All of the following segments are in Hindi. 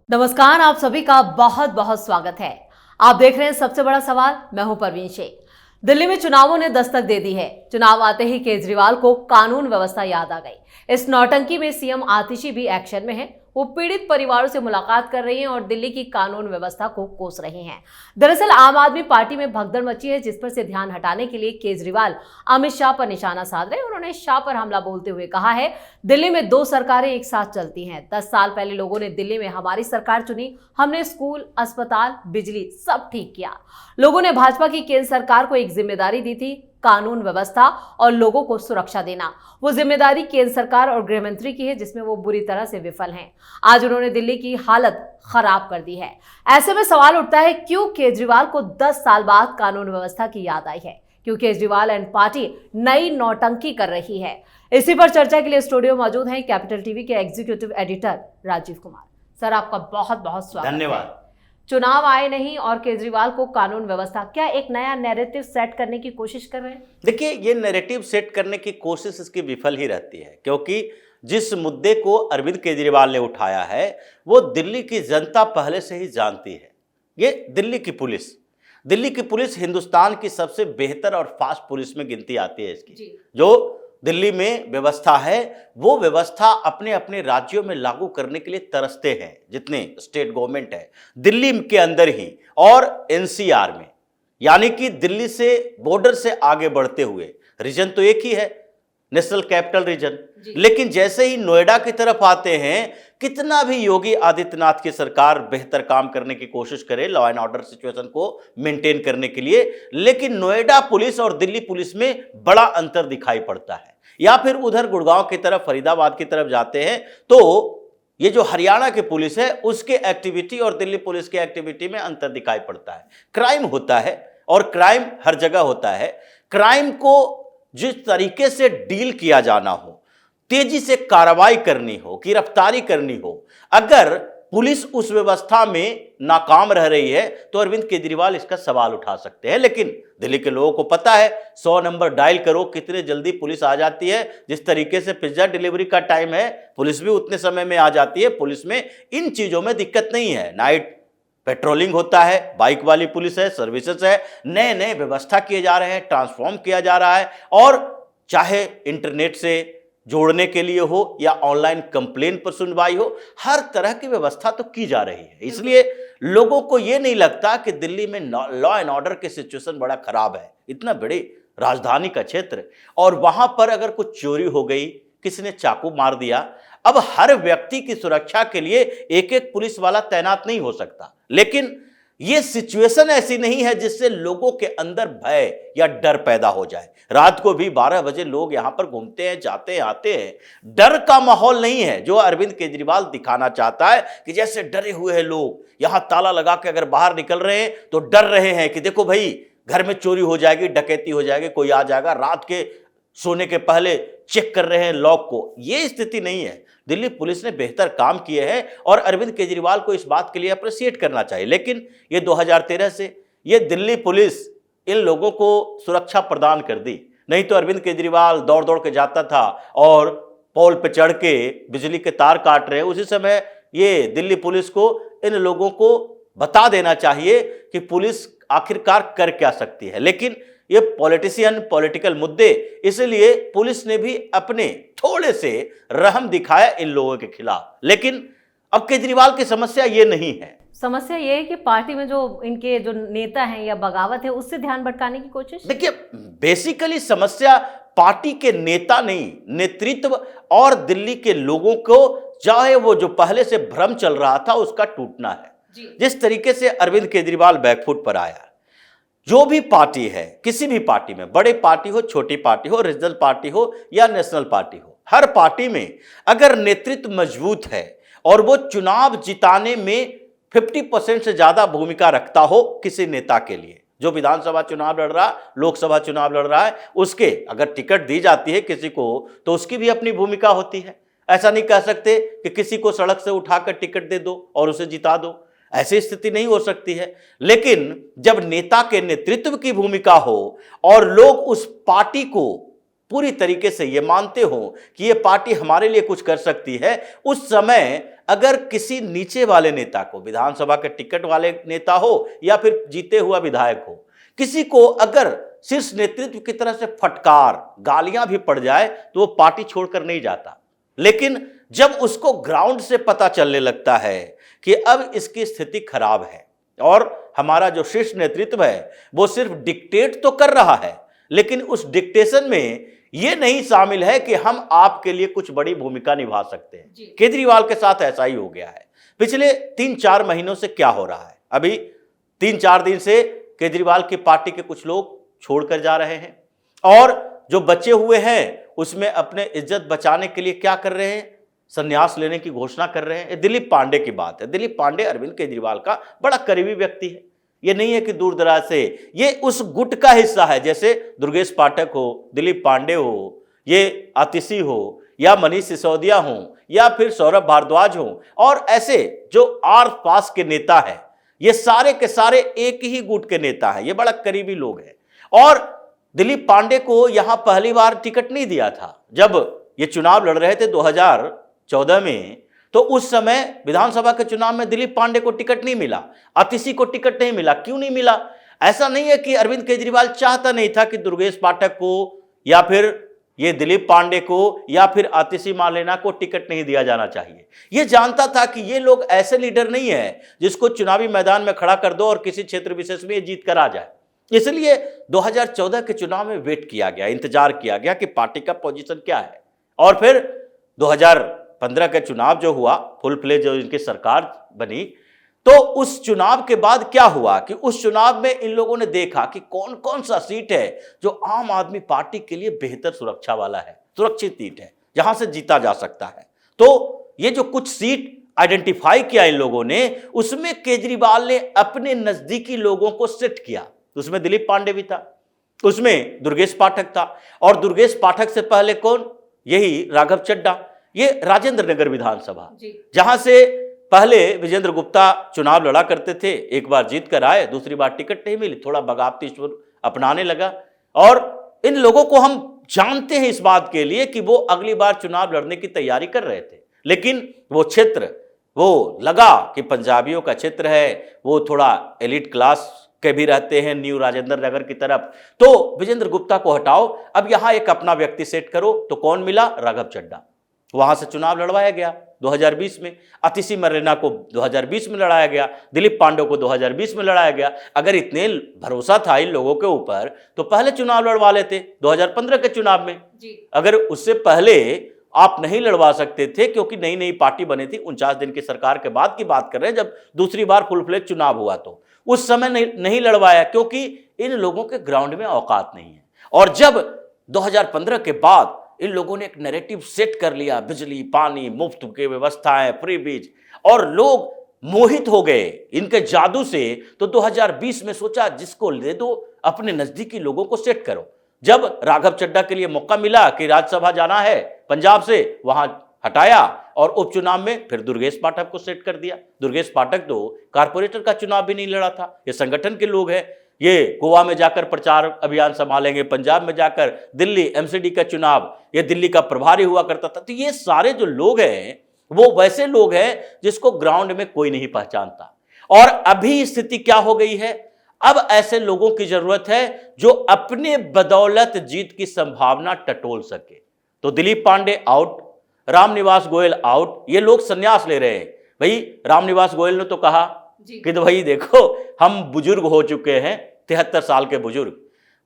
नमस्कार, आप सभी का बहुत बहुत स्वागत है। आप देख रहे हैं सबसे बड़ा सवाल। मैं हूं परवीन शेख। दिल्ली में चुनावों ने दस्तक दे दी है। चुनाव आते ही केजरीवाल को कानून व्यवस्था याद आ गई। इस नौटंकी में सीएम आतिशी भी एक्शन में है। वो पीड़ित परिवारों से मुलाकात कर रही हैं और दिल्ली की कानून व्यवस्था को कोस रही हैं। दरअसल आम आदमी पार्टी में भगदड़ मची है, जिस पर से ध्यान हटाने के लिए केजरीवाल अमित शाह पर निशाना साध रहे हैं। उन्होंने शाह पर हमला बोलते हुए कहा है, दिल्ली में दो सरकारें एक साथ चलती हैं। 10 साल पहले लोगों ने दिल्ली में हमारी सरकार चुनी। हमने स्कूल, अस्पताल, बिजली सब ठीक किया। लोगों ने भाजपा की केंद्र सरकार को एक जिम्मेदारी दी थी, कानून व्यवस्था और लोगों को सुरक्षा देना। वो जिम्मेदारी केंद्र सरकार और गृह मंत्री की है, जिसमें वो बुरी तरह से विफल हैं। आज उन्होंने दिल्ली की हालत खराब कर दी है। ऐसे में सवाल उठता है, क्यों केजरीवाल को 10 साल बाद कानून व्यवस्था की याद आई है? क्यों केजरीवाल एंड पार्टी नई नौटंकी कर रही है? इसी पर चर्चा के लिए स्टूडियो मौजूद हैं कैपिटल टीवी के executive editor Rajiv Kumar. Sir, आपका बहुत बहुत स्वागत। धन्यवाद। चुनाव आए नहीं और केजरीवाल को कानून व्यवस्था, क्या एक नया नैरेटिव सेट करने की कोशिश कर रहे हैं? देखिए, ये नैरेटिव सेट करने की कोशिश इसकी विफल ही रहती है, क्योंकि जिस मुद्दे को अरविंद केजरीवाल ने उठाया है वो दिल्ली की जनता पहले से ही जानती है। ये दिल्ली की पुलिस हिंदुस्तान की सबसे बेहतर और फास्ट पुलिस में गिनती आती है इसकी। जो दिल्ली में व्यवस्था है वो व्यवस्था अपने अपने राज्यों में लागू करने के लिए तरसते हैं। जितने स्टेट गवर्नमेंट है दिल्ली के अंदर ही और एनसीआर में, यानी कि दिल्ली से बॉर्डर से आगे बढ़ते हुए रीजन तो एक ही है, नेशनल कैपिटल रीजन। लेकिन जैसे ही नोएडा की तरफ आते हैं, कितना भी योगी आदित्यनाथ की सरकार बेहतर काम करने की कोशिश करे लॉ एंड ऑर्डर सिचुएशन को मेंटेन करने के लिए, लेकिन नोएडा पुलिस और दिल्ली पुलिस में बड़ा अंतर दिखाई पड़ता है। या फिर उधर गुड़गांव की तरफ, फरीदाबाद की तरफ जाते हैं तो ये जो हरियाणा की पुलिस है उसके एक्टिविटी और दिल्ली पुलिस के एक्टिविटी में अंतर दिखाई पड़ता है। क्राइम होता है और क्राइम हर जगह होता है। क्राइम को जिस तरीके से डील किया जाना हो, तेजी से कार्रवाई करनी हो, गिरफ्तारी करनी हो, अगर पुलिस उस व्यवस्था में नाकाम रह रही है तो अरविंद केजरीवाल इसका सवाल उठा सकते हैं। लेकिन दिल्ली के लोगों को पता है 100 नंबर डायल करो, कितने जल्दी पुलिस आ जाती है। जिस तरीके से पिज्जा डिलीवरी का टाइम है, पुलिस भी उतने समय में आ जाती है। पुलिस में इन चीजों में दिक्कत नहीं है। नाइट पेट्रोलिंग होता है, बाइक वाली पुलिस है, सर्विसेज है, नए नए व्यवस्था किए जा रहे हैं, ट्रांसफॉर्म किया जा रहा है। और चाहे इंटरनेट से जोड़ने के लिए हो या ऑनलाइन कंप्लेन पर सुनवाई हो, हर तरह की व्यवस्था तो की जा रही है। इसलिए लोगों को यह नहीं लगता कि दिल्ली में लॉ एंड ऑर्डर की सिचुएशन बड़ा खराब है। इतना बड़ी राजधानी का क्षेत्र और वहां पर अगर कुछ चोरी हो गई, किसी ने चाकू मार दिया, अब हर व्यक्ति की सुरक्षा के लिए एक एक पुलिस वाला तैनात नहीं हो सकता। लेकिन यह सिचुएशन ऐसी नहीं है जिससे लोगों के अंदर भय या डर पैदा हो जाए। रात को भी 12 बजे लोग यहां पर घूमते हैं, जाते हैं, आते हैं। डर का माहौल नहीं है जो अरविंद केजरीवाल दिखाना चाहता है कि जैसे डरे हुए हैं लोग, यहां ताला लगा के अगर बाहर निकल रहे हैं तो डर रहे हैं कि देखो भाई घर में चोरी हो जाएगी, डकैती हो जाएगी, कोई आ जाएगा। रात के सोने के पहले चेक कर रहे हैं लॉक को। यह स्थिति नहीं है। दिल्ली पुलिस ने बेहतर काम किए हैं और अरविंद केजरीवाल को इस बात के लिए अप्रिशिएट करना चाहिए। लेकिन ये 2013 से ये दिल्ली पुलिस इन लोगों को सुरक्षा प्रदान कर दी। नहीं तो अरविंद केजरीवाल दौड़ दौड़ के जाता था और पोल पे चढ़ के बिजली के तार काट रहे हैं। उसी समय ये दिल्ली पुलिस को इन लोगों को बता देना चाहिए कि पुलिस आखिरकार कर क्या सकती है। लेकिन ये पॉलिटिकल मुद्दे, इसलिए पुलिस ने भी अपने थोड़े से रहम दिखाया इन लोगों के खिलाफ। लेकिन अब केजरीवाल की समस्या ये नहीं है। समस्या ये है कि पार्टी में जो इनके जो नेता हैं या बगावत है, उससे ध्यान भटकाने की कोशिश। देखिए, बेसिकली समस्या पार्टी के नेता नहीं, नेतृत्व और दिल्ली के लोगों को, चाहे वो जो पहले से भ्रम चल रहा था उसका टूटना है। जिस तरीके से अरविंद केजरीवाल बैकफुट पर आया, जो भी पार्टी है, किसी भी पार्टी में, बड़े पार्टी हो, छोटी पार्टी हो, रीजनल पार्टी हो या नेशनल पार्टी हो, हर पार्टी में अगर नेतृत्व मजबूत है और वो चुनाव जिताने में 50% से ज्यादा भूमिका रखता हो किसी नेता के लिए, जो विधानसभा चुनाव लड़ रहा, लोकसभा चुनाव लड़ रहा है, उसके अगर टिकट दी जाती है किसी को तो उसकी भी अपनी भूमिका होती है। ऐसा नहीं कह सकते कि किसी को सड़क से उठाकर टिकट दे दो और उसे जिता दो, ऐसी स्थिति नहीं हो सकती है। लेकिन जब नेता के नेतृत्व की भूमिका हो और लोग उस पार्टी को पूरी तरीके से ये मानते हो कि ये पार्टी हमारे लिए कुछ कर सकती है, उस समय अगर किसी नीचे वाले नेता को, विधानसभा के टिकट वाले नेता हो या फिर जीते हुआ विधायक हो, किसी को अगर शीर्ष नेतृत्व की तरह से फटकार, गालियां भी पड़ जाए तो वो पार्टी छोड़कर नहीं जाता। लेकिन जब उसको ग्राउंड से पता चलने लगता है कि अब इसकी स्थिति खराब है और हमारा जो शीर्ष नेतृत्व है वो सिर्फ डिक्टेट तो कर रहा है, लेकिन उस डिक्टेशन में ये नहीं शामिल है कि हम आपके लिए कुछ बड़ी भूमिका निभा सकते हैं। केजरीवाल के साथ ऐसा ही हो गया है। पिछले 3-4 महीनों से क्या हो रहा है, अभी 3-4 दिन से केजरीवाल की पार्टी के कुछ लोग छोड़कर जा रहे हैं और जो बचे हुए हैं उसमें अपने इज्जत बचाने के लिए क्या कर रहे हैं, संन्यास लेने की घोषणा कर रहे हैं। दिलीप पांडे की बात है। दिलीप पांडे अरविंद केजरीवाल का बड़ा करीबी व्यक्ति है। ये नहीं है कि दूर दराज से, ये उस गुट का हिस्सा है। जैसे दुर्गेश पाठक हो, दिलीप पांडे हो, ये आतिशी हो या मनीष सिसोदिया हो या फिर सौरभ भारद्वाज हो और ऐसे जो आर पास के नेता है, ये सारे के सारे एक ही गुट के नेता हैं। ये बड़ा करीबी लोग हैं। और दिलीप पांडे को यहां पहली बार टिकट नहीं दिया था। जब ये चुनाव लड़ रहे थे 2014 में, तो उस समय विधानसभा के चुनाव में दिलीप पांडे को टिकट नहीं मिला, आतिशी को टिकट नहीं मिला। क्यों नहीं मिला? ऐसा नहीं है कि अरविंद केजरीवाल चाहता नहीं था कि दुर्गेश पाठक को या फिर ये दिलीप पांडे को या फिर आतिशी मालेना को टिकट नहीं दिया जाना चाहिए। ये जानता था कि ये लोग ऐसे लीडर नहीं है जिसको चुनावी मैदान में खड़ा कर दो और किसी क्षेत्र विशेष में जीत कर आ जाए। इसलिए 2014 के चुनाव में वेट किया गया, इंतजार किया गया कि पार्टी का पोजीशन क्या है। और फिर 2015 का चुनाव जो हुआ, फुल फ्लेज जो इनकी सरकार बनी, तो उस चुनाव के बाद क्या हुआ कि उस चुनाव में इन लोगों ने देखा कि कौन कौन सा सीट है जो आम आदमी पार्टी के लिए बेहतर सुरक्षा वाला है, सुरक्षित सीट है, जहां से जीता जा सकता है। तो ये जो कुछ सीट आइडेंटिफाई किया इन लोगों ने, उसमें केजरीवाल ने अपने नजदीकी लोगों को सेट किया। उसमें दिलीप पांडे भी था, उसमें दुर्गेश पाठक था, और दुर्गेश पाठक से पहले कौन, यही राघव चड्ढा। ये राजेंद्र नगर विधानसभा, जहां से पहले विजेंद्र गुप्ता चुनाव लड़ा करते थे, एक बार जीत कर आए, दूसरी बार टिकट नहीं मिली, थोड़ा बगावती स्वर अपनाने लगा। और इन लोगों को हम जानते हैं इस बात के लिए कि वो अगली बार चुनाव लड़ने की तैयारी कर रहे थे, लेकिन वो क्षेत्र, वो लगा कि पंजाबियों का क्षेत्र है, वो थोड़ा एलिट क्लास के भी रहते हैं न्यू राजेंद्र नगर की तरफ, तो विजेंद्र गुप्ता को हटाओ, अब यहां एक अपना व्यक्ति सेट करो। तो कौन मिला? राघव चड्ढा। वहां से चुनाव लड़वाया गया 2020 में। आतिशी मरलेना को 2020 में लड़ाया गया, दिलीप पांडे को 2020 में लड़ाया गया। अगर इतने भरोसा था इन लोगों के ऊपर तो पहले चुनाव लड़वा लेते 2015 के चुनाव में जी। अगर उससे पहले आप नहीं लड़वा सकते थे, क्योंकि नई नई पार्टी बनी थी, 49 दिन की सरकार के बाद की बात कर रहे हैं, जब दूसरी बार फुल फ्लेज चुनाव हुआ तो उस समय नहीं लड़वाया, क्योंकि इन लोगों के ग्राउंड में औकात नहीं है। और जब 2015 के बाद इन लोगों ने एक नैरेटिव सेट कर लिया, बिजली पानी मुफ्त की व्यवस्थाएं, फ्री बीज, और लोग मोहित हो गए इनके जादू से, तो 2020 में सोचा जिसको ले दो, अपने नजदीकी लोगों को सेट करो। जब राघव चड्ढा के लिए मौका मिला कि राज्यसभा जाना है पंजाब से, वहां हटाया, और उपचुनाव में फिर दुर्गेश पाठक को सेट कर दिया। दुर्गेश पाठक तो कारपोरेटर का चुनाव भी नहीं लड़ा था, ये संगठन के लोग हैं, ये गोवा में जाकर प्रचार अभियान संभालेंगे, पंजाब में जाकर दिल्ली एमसीडी का चुनाव, ये दिल्ली का प्रभारी हुआ करता था। तो ये सारे जो लोग हैं वो वैसे लोग हैं जिसको ग्राउंड में कोई नहीं पहचानता। और अभी स्थिति क्या हो गई है, अब ऐसे लोगों की जरूरत है जो अपने बदौलत जीत की संभावना टटोल सके। तो दिलीप पांडे आउट, रामनिवास गोयल आउट, ये लोग संन्यास ले रहे हैं। भाई रामनिवास गोयल ने तो कहा कि तो भाई देखो हम बुजुर्ग हो चुके हैं, 73 साल के बुजुर्ग,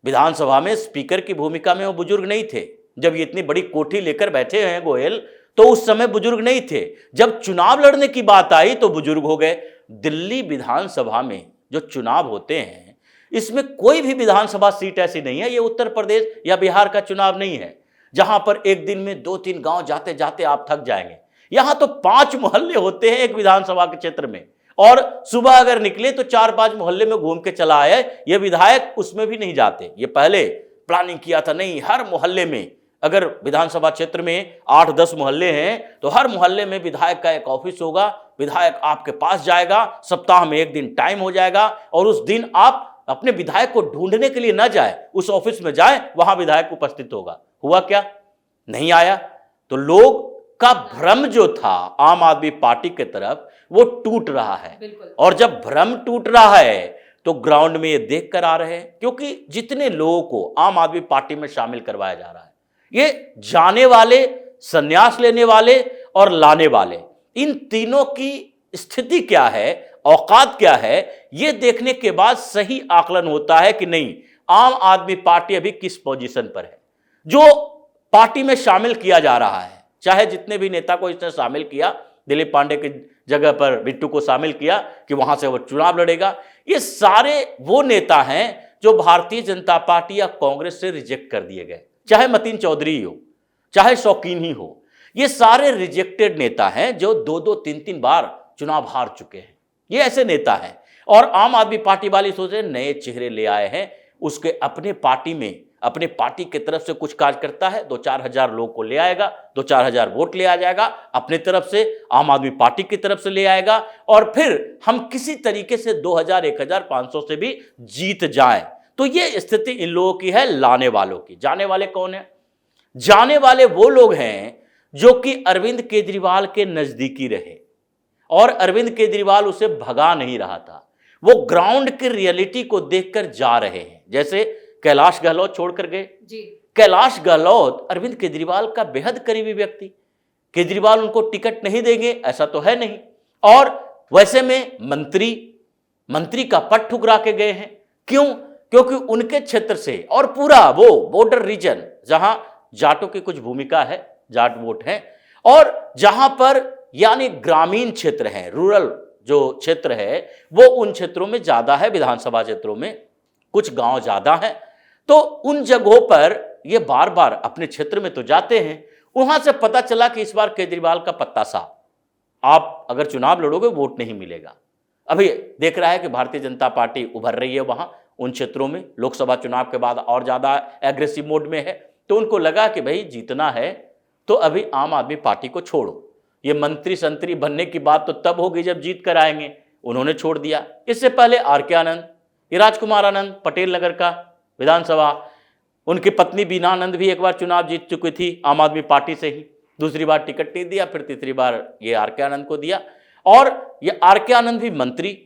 विधानसभा में स्पीकर की भूमिका में वो बुजुर्ग नहीं थे। जब ये इतनी बड़ी कोठी लेकर बैठे हैं गोयल, तो उस समय बुजुर्ग नहीं थे। जब चुनाव लड़ने की बात आई तो बुजुर्ग हो गए। दिल्ली विधानसभा में जो चुनाव होते हैं, इसमें कोई भी विधानसभा सीट ऐसी नहीं है, ये उत्तर प्रदेश या बिहार का चुनाव नहीं है जहां पर एक दिन में 2-3 गांव जाते जाते आप थक जाएंगे। यहां तो 5 मोहल्ले होते हैं एक विधानसभा के क्षेत्र में, और सुबह अगर निकले तो 4-5 मोहल्ले में घूम के चला आए। ये विधायक उसमें भी नहीं जाते, ये पहले प्लानिंग किया था, नहीं, हर मोहल्ले में, अगर विधानसभा क्षेत्र में 8-10 मोहल्ले हैं तो हर मोहल्ले में विधायक का एक ऑफिस होगा, विधायक आपके पास जाएगा, सप्ताह में एक दिन टाइम हो जाएगा, और उस दिन आप अपने विधायक को ढूंढने के लिए ना जाए, उस ऑफिस में जाए, वहां विधायक उपस्थित होगा। हुआ क्या? नहीं आया। तो लोग का भ्रम जो था आम आदमी पार्टी की तरफ वो टूट रहा है। और जब भ्रम टूट रहा है तो ग्राउंड में ये देख कर आ रहे हैं, क्योंकि जितने लोगों को आम आदमी पार्टी में शामिल करवाया जा रहा है, ये जाने वाले, संन्यास लेने वाले और लाने वाले, इन तीनों की स्थिति क्या है, औकात क्या है, ये देखने के बाद सही आकलन होता है कि नहीं, आम आदमी पार्टी अभी किस पोजीशन पर है। जो पार्टी में शामिल किया जा रहा है, चाहे जितने भी नेता को इसने शामिल किया, दिलीप पांडे की जगह पर बिट्टू को शामिल किया कि वहां से वो चुनाव लड़ेगा, ये सारे वो नेता हैं जो भारतीय जनता पार्टी या कांग्रेस से रिजेक्ट कर दिए गए। चाहे मतीन चौधरी ही हो, चाहे शौकीन ही हो, ये सारे रिजेक्टेड नेता हैं जो 2-2, 3-3 बार चुनाव हार चुके हैं। ये ऐसे नेता हैं। और आम आदमी पार्टी वाले सोचे नए चेहरे ले आए हैं, उसके अपने पार्टी में, अपने पार्टी की तरफ से कुछ कार्य करता है, 2-4 हजार लोग को ले आएगा, 2-4 हजार वोट ले आ जाएगा अपने तरफ से, आम आदमी पार्टी की तरफ से ले आएगा, और फिर हम किसी तरीके से 2000, 1500 से भी जीत जाएं। तो ये स्थिति इन लोगों की है, लाने वालों की। जाने वाले कौन है? जाने वाले वो लोग हैं जो कि अरविंद केजरीवाल के नजदीकी रहे और अरविंद केजरीवाल उसे भगा नहीं रहा था। वो ग्राउंड की रियलिटी को देखकर जा रहे हैं। जैसे कैलाश गहलोत छोड़कर गए जी। कैलाश गहलोत अरविंद केजरीवाल का बेहद करीबी व्यक्ति, केजरीवाल उनको टिकट नहीं देंगे ऐसा तो है नहीं, और वैसे में मंत्री का पद ठुकरा के गए हैं। क्यों? क्योंकि उनके क्षेत्र से और पूरा वो बॉर्डर रीजन जहां जाटों की कुछ भूमिका है, जाट वोट है, और जहां पर यानी ग्रामीण क्षेत्र है, रूरल जो क्षेत्र है वो उन क्षेत्रों में ज्यादा है, विधानसभा क्षेत्रों में कुछ गांव ज्यादा है। तो उन जगहों पर ये बार बार अपने क्षेत्र में तो जाते हैं। वहां से पता चला कि इस बार केजरीवाल का पत्ता साफ, आप अगर चुनाव लड़ोगे वोट नहीं मिलेगा। अभी देख रहा है कि भारतीय जनता पार्टी उभर रही है वहां उन क्षेत्रों में, लोकसभा चुनाव के बाद और ज्यादा एग्रेसिव मोड में है। तो उनको लगा कि भाई जीतना है तो अभी आम आदमी पार्टी को छोड़ो, ये मंत्री संतरी बनने की बात तो तब होगी जब जीत कर आएंगे। उन्होंने छोड़ दिया। इससे पहले आर.के. आनंद, ये राजकुमार आनंद पटेल नगर का विधानसभा, उनकी पत्नी बीना आनंद भी एक बार चुनाव जीत चुकी थी आम आदमी पार्टी से ही, दूसरी बार टिकट नहीं दिया, फिर तीसरी बार ये आर.के. आनंद को दिया। और ये आर.के. आनंद भी मंत्री,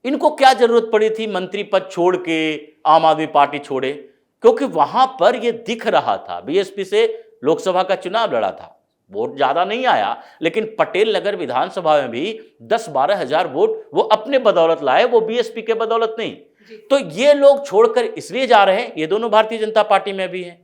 इनको क्या जरूरत पड़ी थी मंत्री पद छोड़ के आम आदमी पार्टी छोड़े? क्योंकि वहां पर ये दिख रहा था, बीएसपी से लोकसभा का चुनाव लड़ा था, वोट ज्यादा नहीं आया, लेकिन पटेल नगर विधानसभा में भी 10-12 हजार वोट वो अपने बदौलत लाए, वो बीएसपी के बदौलत नहीं। तो ये लोग छोड़कर इसलिए जा रहे हैं, ये दोनों भारतीय जनता पार्टी में भी हैं।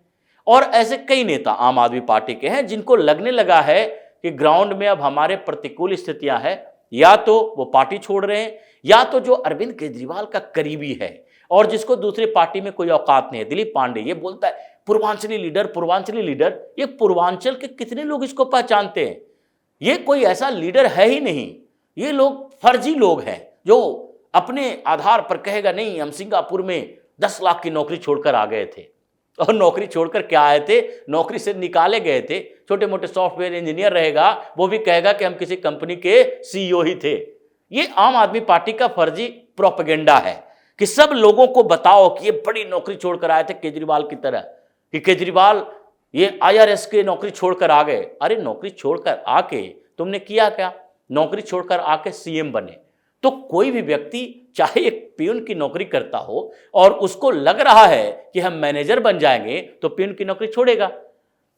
और ऐसे कई नेता आम आदमी पार्टी के हैं जिनको लगने लगा है कि ग्राउंड में अब हमारे प्रतिकूल स्थितियां हैं, या तो वो पार्टी छोड़ रहे हैं, या तो जो अरविंद केजरीवाल का करीबी है और जिसको दूसरी पार्टी में कोई औकात नहीं है। दिलीप पांडे ये बोलता है पूर्वांचली लीडर, पूर्वांचली लीडर। ये पूर्वांचल के कितने लोग इसको पहचानते हैं? ये कोई ऐसा लीडर है ही नहीं। ये लोग फर्जी लोग हैं जो अपने आधार पर कहेगा नहीं हम सिंगापुर में 10 लाख की नौकरी छोड़कर आ गए थे। और नौकरी छोड़कर क्या आए थे? नौकरी से निकाले गए थे। छोटे मोटे सॉफ्टवेयर इंजीनियर रहेगा, वो भी कहेगा कि हम किसी कंपनी के सीईओ ही थे। ये आम आदमी पार्टी का फर्जी प्रोपेगेंडा है कि सब लोगों को बताओ कि ये बड़ी नौकरी छोड़कर आए थे केजरीवाल की तरह, कि केजरीवाल ये आईआरएस के नौकरी छोड़कर आ गए। अरे नौकरी छोड़कर आके तुमने किया क्या? नौकरी छोड़कर आके सीएम बने। तो कोई भी व्यक्ति चाहे एक पियून की नौकरी करता हो और उसको लग रहा है कि हम मैनेजर बन जाएंगे तो पियून की नौकरी छोड़ेगा।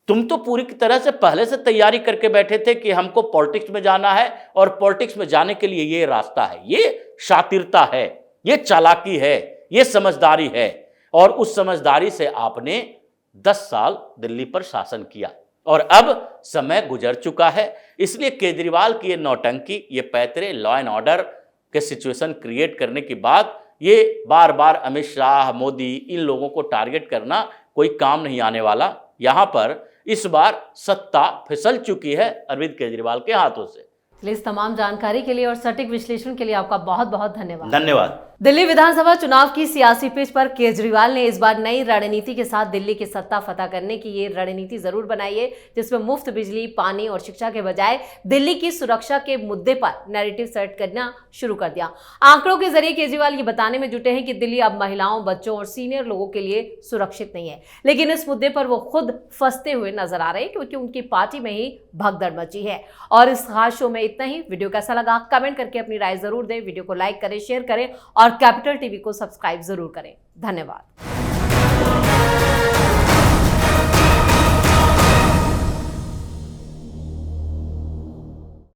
तुम तो पूरी तरह से पहले से तैयारी करके बैठे थे कि हमको पॉलिटिक्स में जाना है और पॉलिटिक्स में जाने के लिए ये रास्ता है। ये शातिरता है, ये चालाकी है, ये समझदारी है। और उस समझदारी से आपने 10 साल दिल्ली पर शासन किया और अब समय गुजर चुका है। इसलिए केजरीवाल की ये नौटंकी, ये पैतरे, लॉ एंड ऑर्डर के सिचुएशन क्रिएट करने की बात, ये बार बार अमित शाह, मोदी, इन लोगों को टारगेट करना कोई काम नहीं आने वाला। यहां पर इस बार सत्ता फिसल चुकी है अरविंद केजरीवाल के हाथों से। इस तमाम जानकारी के लिए और सटीक विश्लेषण के लिए आपका बहुत बहुत धन्यवाद। धन्यवाद। दिल्ली विधानसभा चुनाव की सियासी पिच पर केजरीवाल ने इस बार नई रणनीति के साथ दिल्ली की सत्ता फतह करने की ये रणनीति जरूर बनाई है, जिसमें मुफ्त बिजली, पानी और शिक्षा के बजाय दिल्ली की सुरक्षा के मुद्दे पर नैरेटिव सेट करना शुरू कर दिया। आंकड़ों के जरिए केजरीवाल ये बताने में जुटे हैं कि दिल्ली अब महिलाओं, बच्चों और सीनियर लोगों के लिए सुरक्षित नहीं है, लेकिन इस मुद्दे पर वो खुद फंसते हुए नजर आ रहे हैं क्योंकि उनकी पार्टी में ही भगदड़ मची है। और इस खास शो में इतना ही। वीडियो कैसा लगा कमेंट करके अपनी राय जरूर दें। वीडियो को लाइक करें, शेयर करें और कैपिटल टीवी को सब्सक्राइब जरूर करें। धन्यवाद।